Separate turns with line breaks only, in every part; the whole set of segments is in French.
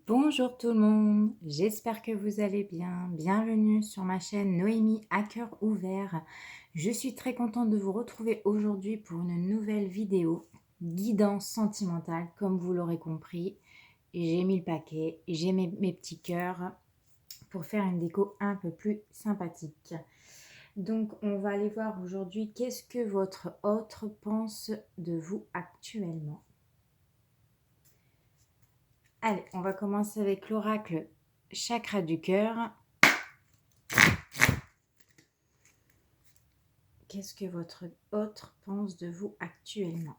Bonjour tout le monde, j'espère que vous allez bien. Bienvenue sur ma chaîne Noémie à cœur ouvert. Je suis très contente de vous retrouver aujourd'hui pour une nouvelle vidéo guidance sentimentale, comme vous l'aurez compris. J'ai mis le paquet, j'ai mes petits cœurs pour faire une déco un peu plus sympathique. Donc on va aller voir aujourd'hui qu'est-ce que votre autre pense de vous actuellement. Allez, on va commencer avec l'oracle chakra du cœur. Qu'est-ce que votre autre pense de vous actuellement?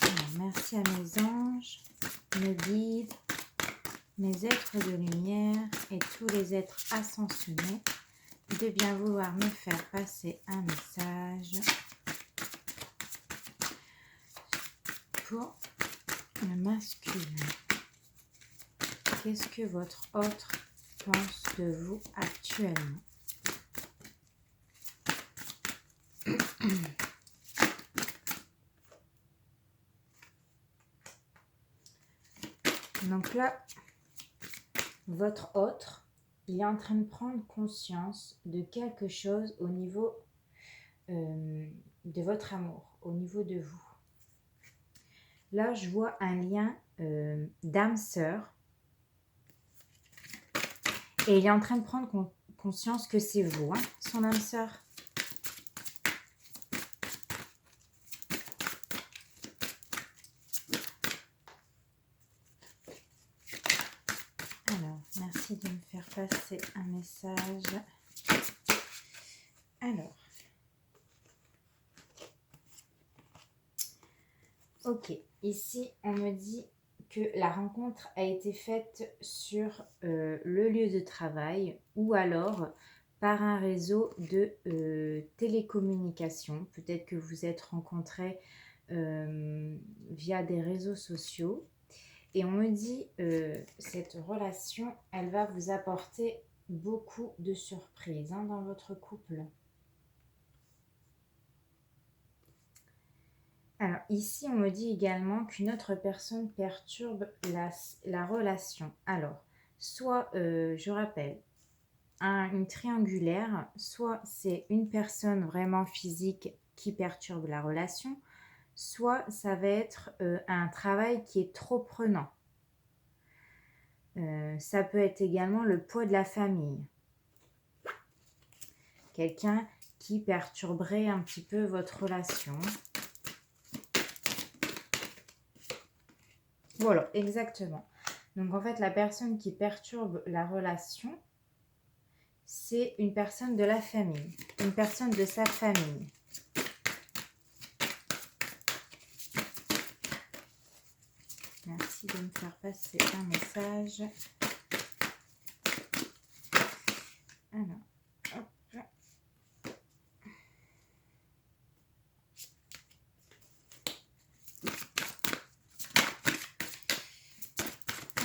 Alors, merci à mes anges, mes guides, mes êtres de lumière et tous les êtres ascensionnés de bien vouloir me faire passer un message pour le masculin. Qu'est-ce que votre autre pense de vous actuellement? Donc là, votre autre, il est en train de prendre conscience de quelque chose au niveau de votre amour, au niveau de vous. Là, je vois un lien d'âme-sœur. Et il est en train de prendre conscience que c'est vous, hein, son âme-sœur. Alors, merci de me faire passer un message. Alors. Ok, ici, on me dit que la rencontre a été faite sur le lieu de travail ou alors par un réseau de télécommunications. Peut-être que vous êtes rencontrés via des réseaux sociaux. Et on me dit cette relation, elle va vous apporter beaucoup de surprises dans votre couple. Alors ici, on me dit également qu'une autre personne perturbe la relation. Alors, soit, je rappelle, une triangulaire, soit c'est une personne vraiment physique qui perturbe la relation, soit ça va être un travail qui est trop prenant. Ça peut être également le poids de la famille. Quelqu'un qui perturberait un petit peu votre relation. Voilà, exactement. Donc en fait, la personne qui perturbe la relation, c'est une personne de la famille, une personne de sa famille. Merci de me faire passer un message. Alors, hop.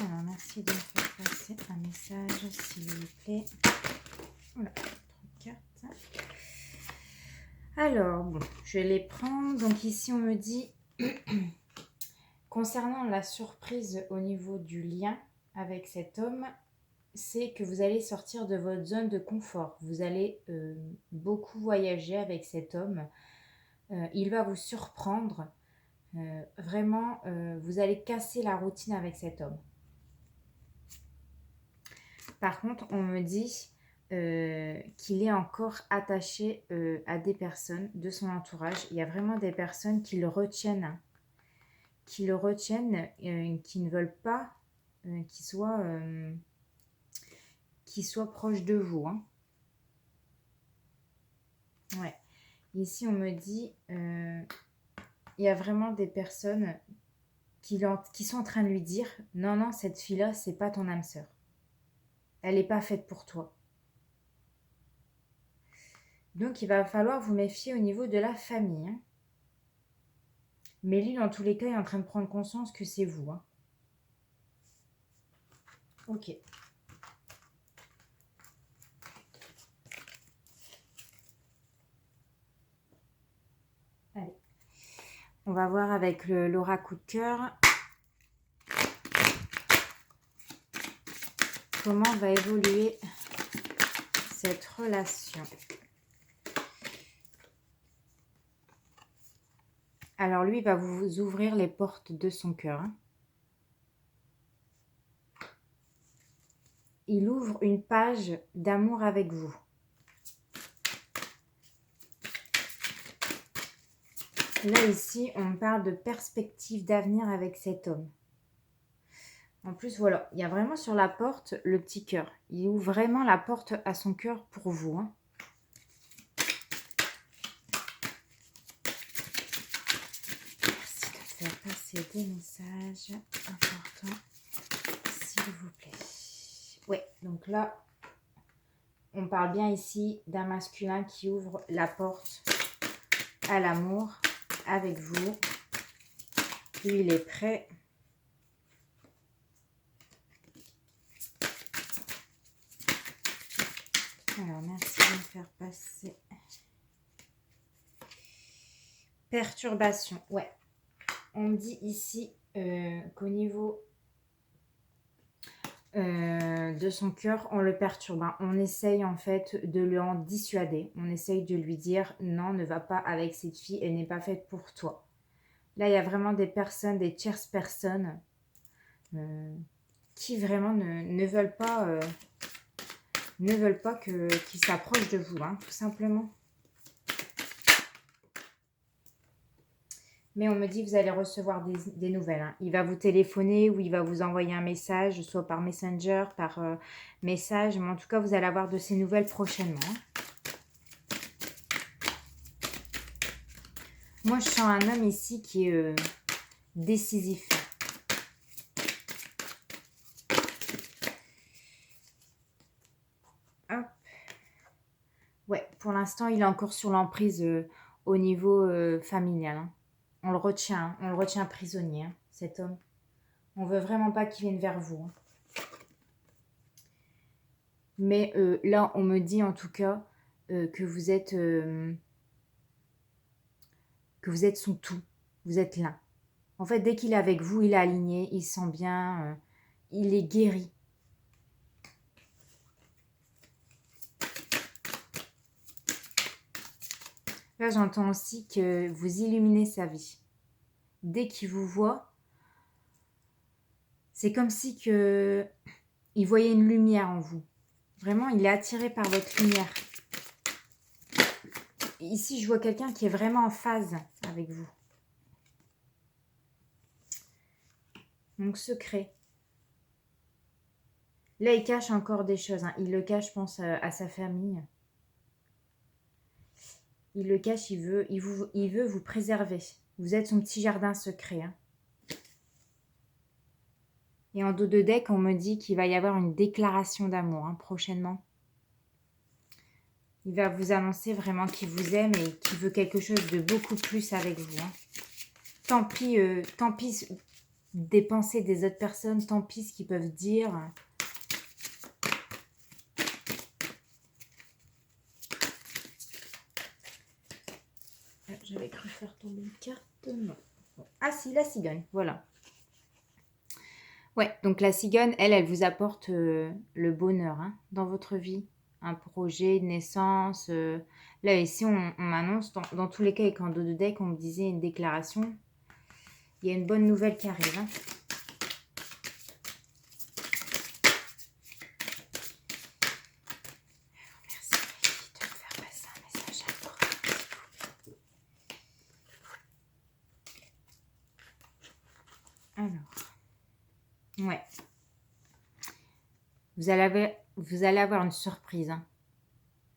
Alors, merci de me faire passer un message, s'il vous plaît. Voilà, 3 cartes. Alors, bon, je vais les prendre. Donc ici, on me dit, concernant la surprise au niveau du lien avec cet homme, c'est que vous allez sortir de votre zone de confort. Vous allez beaucoup voyager avec cet homme. Il va vous surprendre. Vraiment, vous allez casser la routine avec cet homme. Par contre, on me dit qu'il est encore attaché à des personnes de son entourage. Il y a vraiment des personnes qui le retiennent, hein, qui ne veulent pas qu'il soit proche de vous. Hein. Ouais. Ici, on me dit il y a vraiment des personnes qui sont en train de lui dire non, non, cette fille-là, c'est pas ton âme sœur. Elle n'est pas faite pour toi. Donc, il va falloir vous méfier au niveau de la famille. Hein. Mais lui, dans tous les cas, il est en train de prendre conscience que c'est vous. Hein. Ok. On va voir avec l'aura coup de cœur comment va évoluer cette relation. Alors lui, il va vous ouvrir les portes de son cœur. Il ouvre une page d'amour avec vous. Là, ici, on parle de perspective d'avenir avec cet homme. En plus, voilà, il y a vraiment sur la porte le petit cœur. Il ouvre vraiment la porte à son cœur pour vous. Hein. Merci de faire passer des messages importants, s'il vous plaît. Ouais, donc là, on parle bien ici d'un masculin qui ouvre la porte à l'amour avec vous. Lui, il est prêt. Alors, merci de me faire passer. Perturbation, ouais. On me dit ici qu'au niveau de son cœur, on le perturbe. Hein. On essaye en fait de l'en dissuader. On essaye de lui dire non, ne va pas avec cette fille, elle n'est pas faite pour toi. Là, il y a vraiment des personnes, des tierces personnes qui vraiment ne veulent pas qu'ils s'approchent de vous, hein, tout simplement. Mais on me dit que vous allez recevoir des nouvelles. Hein. Il va vous téléphoner ou il va vous envoyer un message, soit par Messenger, par message. Mais en tout cas, vous allez avoir de ces nouvelles prochainement. Moi, je sens un homme ici qui est décisif. Hop. Ouais, pour l'instant, il est encore sur l'emprise au niveau familial. Hein. On le retient prisonnier, hein, cet homme. On veut vraiment pas qu'il vienne vers vous. Hein. Mais là, on me dit en tout cas que vous êtes son tout. Vous êtes l'un. En fait, dès qu'il est avec vous, il est aligné, il se sent bien, il est guéri. Là, j'entends aussi que vous illuminez sa vie. Dès qu'il vous voit, c'est comme si il voyait une lumière en vous. Vraiment, il est attiré par votre lumière. Ici, je vois quelqu'un qui est vraiment en phase avec vous. Donc, secret. Là, il cache encore des choses. Hein. Il le cache, je pense, à sa famille. Il le cache, il veut vous préserver. Vous êtes son petit jardin secret. Hein. Et en dos de deck, on me dit qu'il va y avoir une déclaration d'amour hein, prochainement. Il va vous annoncer vraiment qu'il vous aime et qu'il veut quelque chose de beaucoup plus avec vous. Hein. Tant pis des pensées des autres personnes, tant pis ce qu'ils peuvent dire. J'avais cru faire tomber une carte, non. Ah si, la cigogne, voilà. Ouais, donc la cigogne, elle vous apporte le bonheur hein, dans votre vie. Un projet, une naissance. Là, ici, on m'annonce, dans tous les cas, avec en dos de deck, on me disait une déclaration. Il y a une bonne nouvelle qui arrive. Hein. Merci de me faire passer un message à toi. Alors. Ouais. Vous allez avoir une surprise. Hein.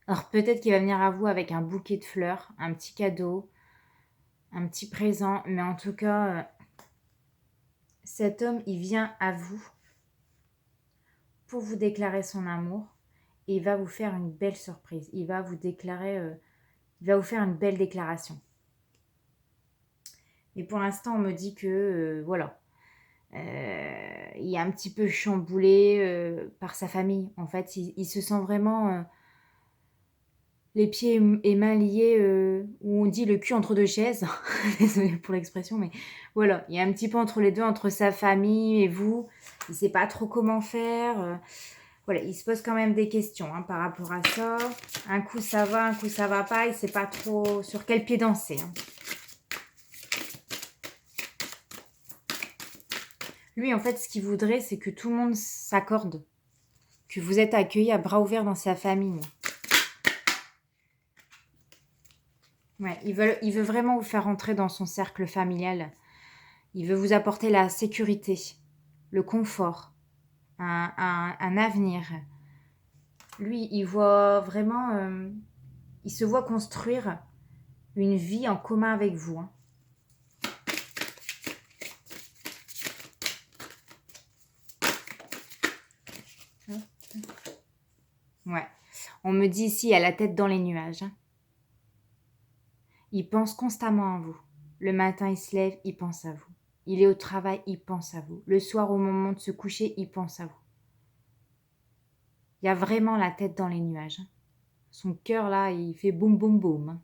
Alors peut-être qu'il va venir à vous avec un bouquet de fleurs, un petit cadeau, un petit présent. Mais en tout cas, cet homme, il vient à vous pour vous déclarer son amour. Et il va vous faire une belle surprise. Il va vous déclarer, il va vous faire une belle déclaration. Et pour l'instant, on me dit que, voilà, il est un petit peu chamboulé par sa famille. En fait, il se sent vraiment les pieds et mains liés, où on dit le cul entre deux chaises. Désolée pour l'expression, mais voilà, il y a un petit peu entre les deux, entre sa famille et vous. Il ne sait pas trop comment faire. Voilà, il se pose quand même des questions hein, par rapport à ça. Un coup ça va, un coup ça va pas. Il ne sait pas trop sur quel pied danser. Hein. Lui, en fait, ce qu'il voudrait, c'est que tout le monde s'accorde. Que vous êtes accueillis à bras ouverts dans sa famille. Ouais, il veut vraiment vous faire entrer dans son cercle familial. Il veut vous apporter la sécurité, le confort, un avenir. Lui, il voit vraiment... il se voit construire une vie en commun avec vous. Hein. Ouais. On me dit ici, il a la tête dans les nuages. Hein. Il pense constamment à vous. Le matin, il se lève, il pense à vous. Il est au travail, il pense à vous. Le soir, au moment de se coucher, il pense à vous. Il a vraiment la tête dans les nuages. Hein. Son cœur, là, il fait boum, boum, boum. Hein.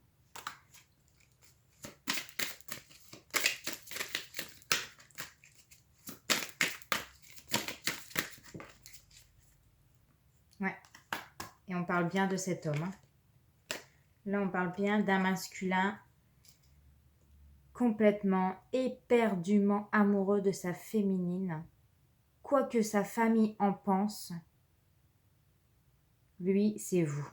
Ouais. Et on parle bien de cet homme. Hein. Là, on parle bien d'un masculin complètement, éperdument amoureux de sa féminine. Quoi que sa famille en pense, lui, c'est vous.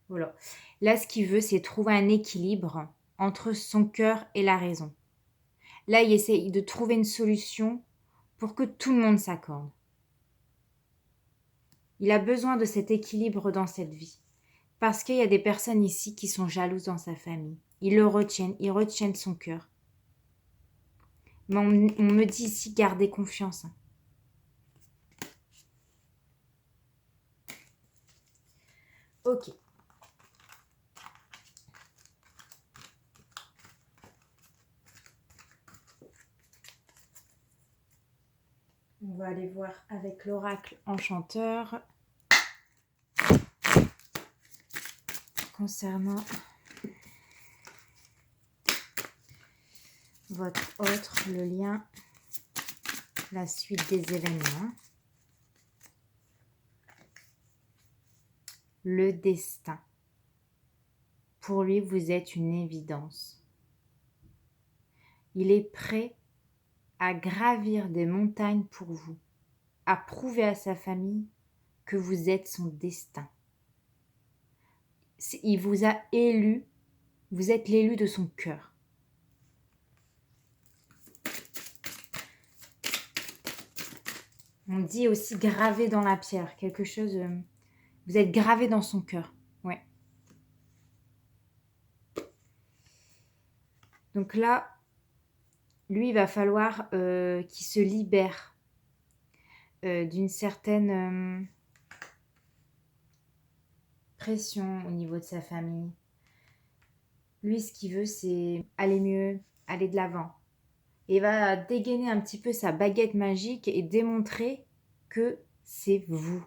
Voilà. Là, ce qu'il veut, c'est trouver un équilibre entre son cœur et la raison. Là, il essaie de trouver une solution pour que tout le monde s'accorde. Il a besoin de cet équilibre dans cette vie. Parce qu'il y a des personnes ici qui sont jalouses dans sa famille. Ils retiennent son cœur. Mais on me dit ici, gardez confiance. Ok. On va aller voir avec l'oracle enchanteur concernant votre autre, le lien, la suite des événements, le destin. Pour lui, vous êtes une évidence. Il est prêt à gravir des montagnes pour vous, à prouver à sa famille que vous êtes son destin. Il vous a élu, vous êtes l'élu de son cœur. On dit aussi gravé dans la pierre, quelque chose, vous êtes gravé dans son cœur, ouais. Donc là, lui, il va falloir qu'il se libère d'une certaine pression au niveau de sa famille. Lui, ce qu'il veut, c'est aller mieux, aller de l'avant. Et il va dégainer un petit peu sa baguette magique et démontrer que c'est vous.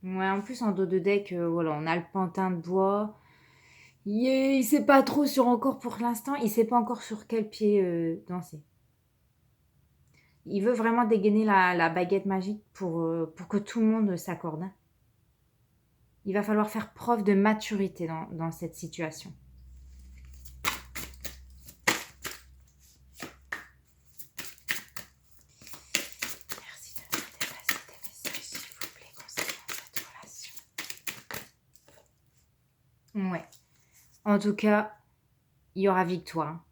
Ouais, en plus, en dos de deck, voilà, on a le pantin de bois. Il sait pas trop sur encore pour l'instant, il sait pas encore sur quel pied danser. Il veut vraiment dégainer la baguette magique pour que tout le monde s'accorde. Hein. Il va falloir faire preuve de maturité dans cette situation. Merci de me dépasser des messages, s'il vous plaît, concernant cette relation. Ouais. En tout cas, il y aura victoire.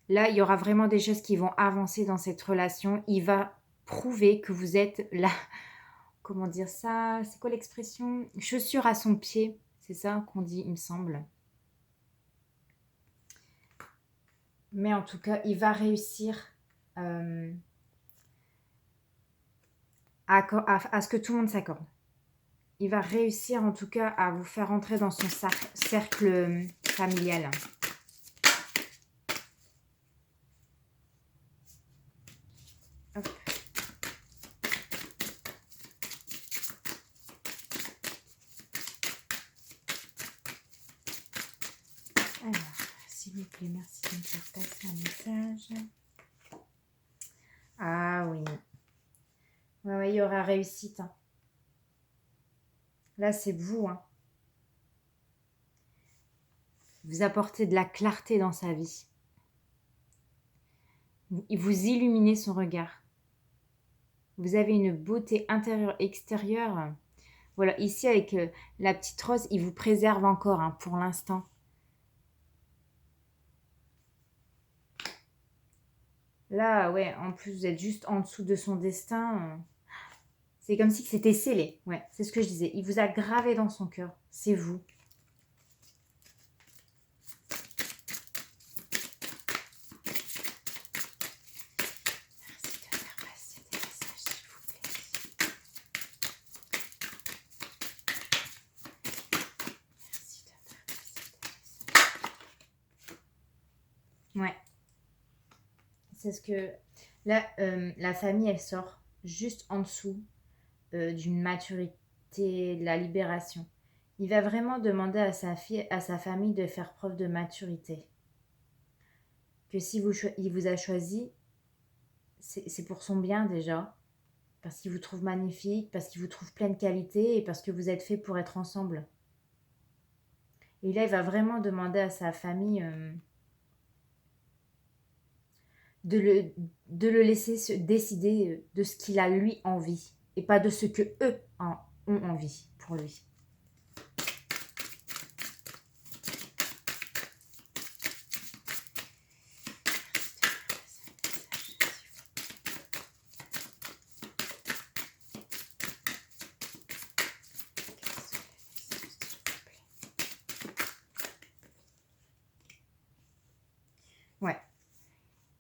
Là, il y aura vraiment des choses qui vont avancer dans cette relation. Il va prouver que vous êtes là. Comment dire ça? C'est quoi l'expression? Chaussure à son pied. C'est ça qu'on dit, il me semble. Mais en tout cas, il va réussir à ce que tout le monde s'accorde. Il va réussir en tout cas à vous faire entrer dans son cercle familial. Hop. vous plaît, merci de me faire passer un message. Ah oui. Ouais, ouais, il y aura réussite. Hein. Là, c'est vous. Hein. Vous apportez de la clarté dans sa vie. Vous illuminez son regard. Vous avez une beauté intérieure, extérieure. Voilà, ici avec la petite rose, il vous préserve encore hein, pour l'instant. Là, ouais, en plus, vous êtes juste en dessous de son destin. C'est comme si c'était scellé. Ouais, c'est ce que je disais. Il vous a gravé dans son cœur. C'est vous. Merci de faire passer des messages, s'il vous plaît. Merci de faire passer des messages. Ouais. C'est ce que... Là, la famille, elle sort juste en dessous d'une maturité, de la libération. Il va vraiment demander à sa fille, à sa famille de faire preuve de maturité. Que si il vous a choisi, c'est pour son bien déjà. Parce qu'il vous trouve magnifique, parce qu'il vous trouve pleine de qualité et parce que vous êtes fait pour être ensemble. Et là, il va vraiment demander à sa famille de le laisser se décider de ce qu'il a lui envie et pas de ce que eux ont envie pour lui. Ouais.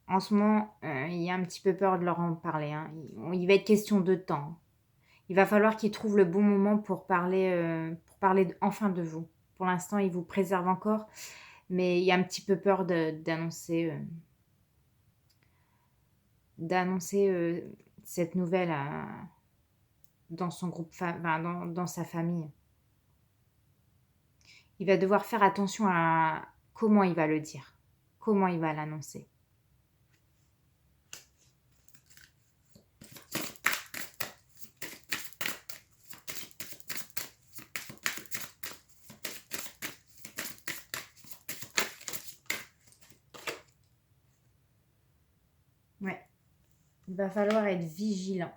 En ce moment, il y a un petit peu peur de leur en parler. Hein. Il va être question de temps. Il va falloir qu'ils trouvent le bon moment pour parler enfin de vous. Pour l'instant, il vous préserve encore, mais il y a un petit peu peur d'annoncer cette nouvelle dans son groupe, dans sa famille. Il va devoir faire attention à comment il va le dire, comment il va l'annoncer. Ouais. Il va falloir être vigilant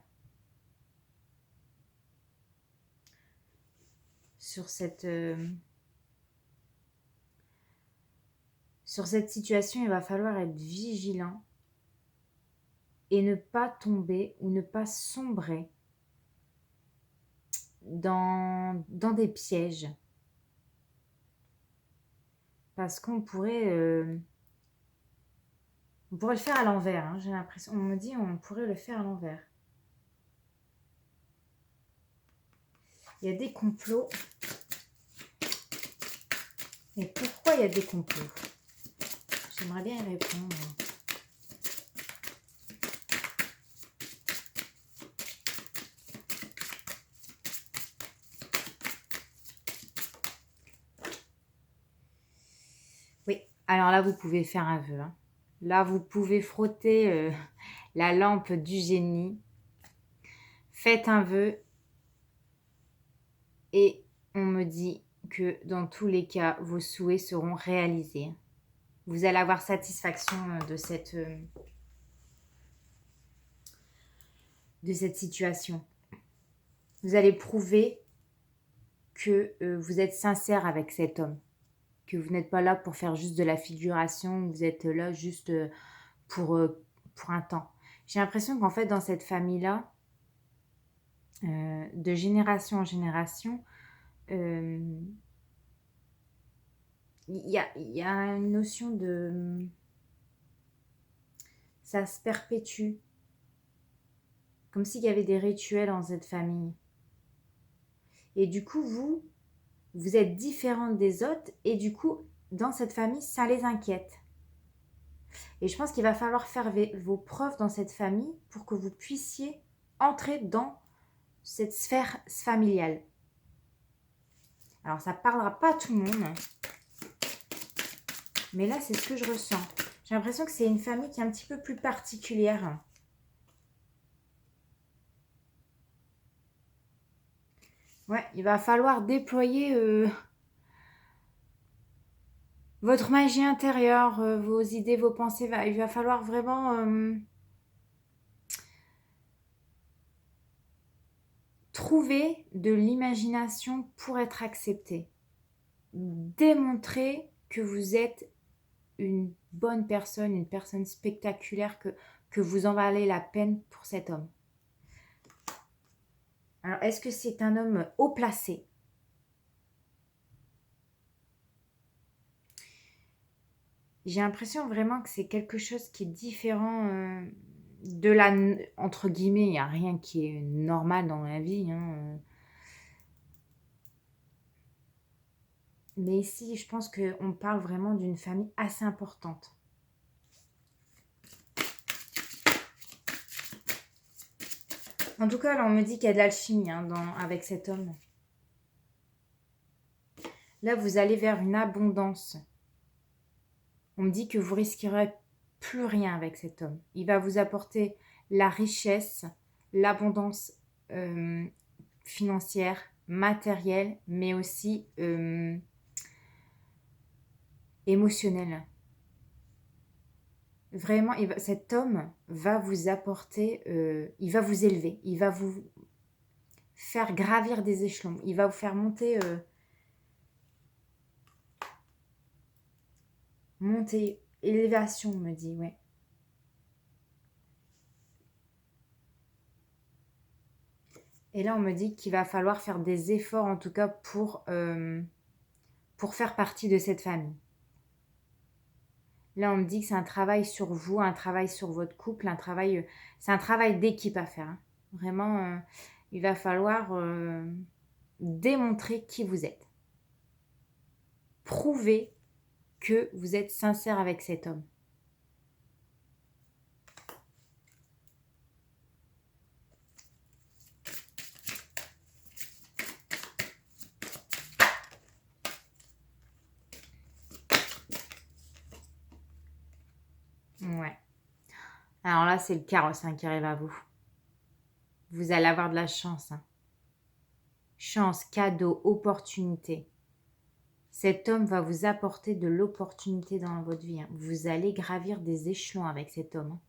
sur cette situation. Il va falloir être vigilant et ne pas tomber ou ne pas sombrer dans des pièges. Parce qu'on pourrait le faire à l'envers. Hein, j'ai l'impression. On me dit on pourrait le faire à l'envers. Il y a des complots. Mais pourquoi il y a des complots? J'aimerais bien y répondre. Oui, alors là, vous pouvez faire un vœu. Hein. Là, vous pouvez frotter la lampe du génie. Faites un vœu. Et on me dit que dans tous les cas, vos souhaits seront réalisés. Vous allez avoir satisfaction de cette situation. Vous allez prouver que vous êtes sincère avec cet homme. Que vous n'êtes pas là pour faire juste de la figuration. Vous êtes là juste pour un temps. J'ai l'impression qu'en fait, dans cette famille-là, de génération en génération, il y a une notion de... Ça se perpétue. Comme s'il y avait des rituels dans cette famille. Et du coup, vous êtes différente des autres. Et du coup, dans cette famille, ça les inquiète. Et je pense qu'il va falloir faire vos preuves dans cette famille pour que vous puissiez entrer dans cette sphère familiale. Alors, ça ne parlera pas à tout le monde. Mais là, c'est ce que je ressens. J'ai l'impression que c'est une famille qui est un petit peu plus particulière. Ouais, il va falloir déployer votre magie intérieure, vos idées, vos pensées. Il va falloir vraiment trouver de l'imagination pour être accepté. Démontrer que vous êtes une bonne personne, une personne spectaculaire, que vous en valez la peine pour cet homme. Alors, est-ce que c'est un homme haut placé? J'ai l'impression vraiment que c'est quelque chose qui est différent de la... Entre guillemets, il n'y a rien qui est normal dans la vie. Mais ici, je pense qu'on parle vraiment d'une famille assez importante. En tout cas, là, on me dit qu'il y a de l'alchimie avec cet homme. Là, vous allez vers une abondance. On me dit que vous risquerez plus rien avec cet homme. Il va vous apporter la richesse, l'abondance financière, matérielle, mais aussi émotionnelle. Vraiment, cet homme va vous apporter, il va vous élever, il va vous faire gravir des échelons, il va vous faire monter, élévation, on me dit, ouais. Et là, on me dit qu'il va falloir faire des efforts, en tout cas, pour faire partie de cette famille. Là, on me dit que c'est un travail sur vous, un travail sur votre couple, c'est un travail d'équipe à faire. Hein. Vraiment, il va falloir démontrer qui vous êtes. Prouver que vous êtes sincère avec cet homme. Ouais. Alors là, c'est le carrosse qui arrive à vous. Vous allez avoir de la chance. Hein. Chance, cadeau, opportunité. Cet homme va vous apporter de l'opportunité dans votre vie. Hein. Vous allez gravir des échelons avec cet homme. Hein.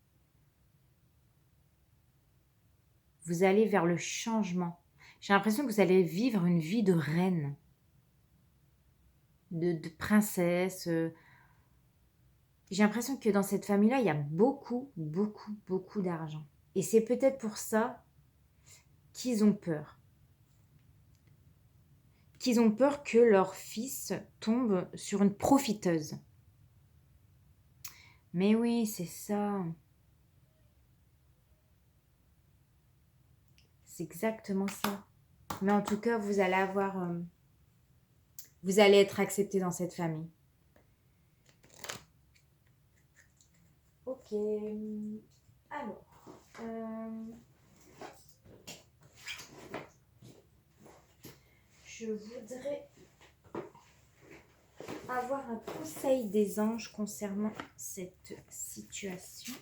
Vous allez vers le changement. J'ai l'impression que vous allez vivre une vie de reine, de princesse. J'ai l'impression que dans cette famille-là, il y a beaucoup, beaucoup, beaucoup d'argent. Et c'est peut-être pour ça qu'ils ont peur. Qu'ils ont peur que leur fils tombe sur une profiteuse. Mais oui, c'est ça. C'est exactement ça. Mais en tout cas, vous allez vous allez être accepté dans cette famille. Ok. Alors. Je voudrais avoir un conseil des anges concernant cette situation.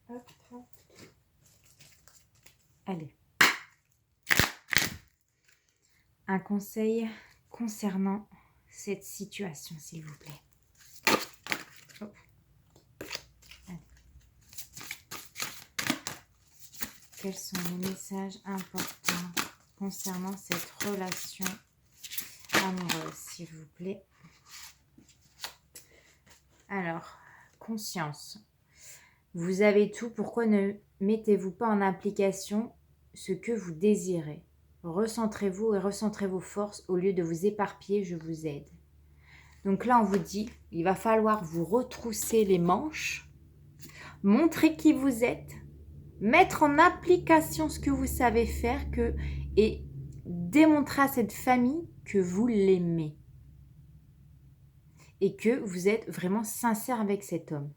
Hop. Allez. Un conseil concernant cette situation, s'il vous plaît. Quels sont les messages importants concernant cette relation amoureuse, s'il vous plaît? Alors, conscience. Vous avez tout, pourquoi ne mettez-vous pas en application ce que vous désirez? Recentrez-vous et recentrez vos forces au lieu de vous éparpiller, je vous aide. Donc là, on vous dit, il va falloir vous retrousser les manches, montrer qui vous êtes, mettre en application ce que vous savez faire et démontrer à cette famille que vous l'aimez et que vous êtes vraiment sincère avec cet homme.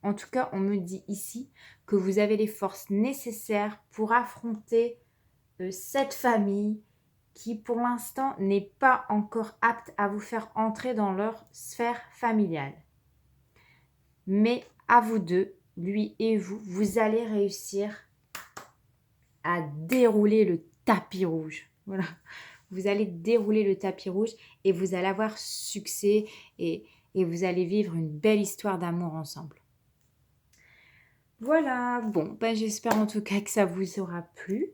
En tout cas, on me dit ici que vous avez les forces nécessaires pour affronter cette famille qui, pour l'instant, n'est pas encore apte à vous faire entrer dans leur sphère familiale. Mais à vous deux, lui et vous, vous allez réussir à dérouler le tapis rouge. Voilà. Vous allez dérouler le tapis rouge et vous allez avoir succès et vous allez vivre une belle histoire d'amour ensemble. Voilà, bon, ben j'espère en tout cas que ça vous aura plu.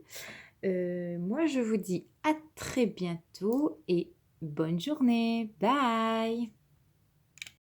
Moi, je vous dis à très bientôt et bonne journée. Bye!